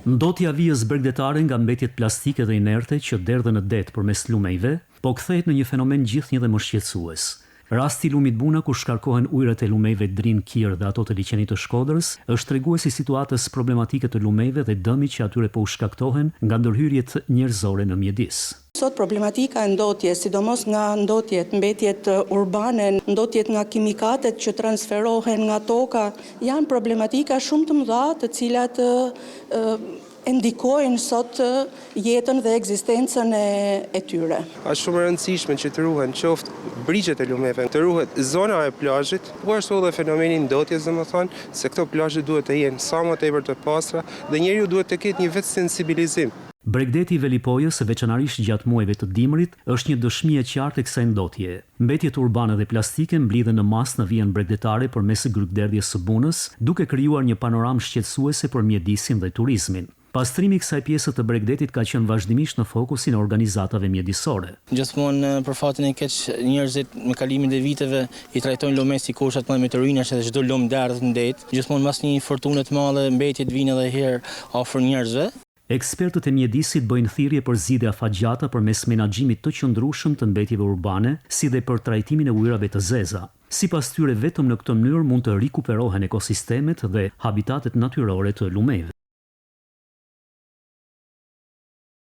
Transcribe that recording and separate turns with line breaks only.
Ndotja vijës bregdetare nga mbetjet plastike dhe inerte që derdhen në det përmes lumejve, po kthehet në një fenomen gjithnjë dhe më shqetësues. Rasti i lumit Buna ku shkarkohen ujërat e lumejve Drin Kir dhe ato të liçenit të Shkodrës është treguesi i situatës problematike të lumejve dhe dëmit që atyre po u shkaktohen nga ndërhyrjet njerëzore në mjedis.
Sot problematika e ndotjes, sidomos nga ndotjet, mbetjet urbane, ndotjet nga kimikatet që transferohen nga toka, janë problematika shumë të mëdha të cilat ndikojnë sot jetën dhe ekzistencën e tyre.
Është shumë e rëndësishme që të ruhen qoftë brigjet e lumeve, të ruhet zona e plazhit, po ashtu edhe fenomeni ndotjes, domethënë se këto plazhe duhet të jenë sa më tepër të pastra dhe njeriu duhet të ketë një vetë sensibilizim.
Bregdeti i Velipojës, veçanërisht gjatë muajve të dimrit, është një dëshmi e qartë e kësaj ndotje. Mbetjet urbane dhe plastike mblidhen në masë në vijën bregdetare përmes grykderdhjes së Bunës, duke krijuar një panoramë shqetësuese për mjedisin dhe turizmin. Pastrimi i kësaj pjese të bregdetit ka qenë vazhdimisht në fokusin e organizatave mjedisore.
Gjithmonë për fatin e keq njerëzit me kalimin e viteve i trajtojnë lumet si koshat me meteorinash dhe çdo lum derdhet në det. Gjithmonë pas një fortune të madhe mbetjet vinë edhe herë afër njerëzve.
Ekspertët e mjedisit bëjnë thirrje për zgjidhje afatgjata përmes menaxhimit të qëndrueshëm të mbetjeve urbane, si dhe për trajtimin e ujërave të zeza. Sipas tyre vetëm në këtë mënyrë mund të rikuperohen ekosistemet dhe habitatet natyrore të lumeve.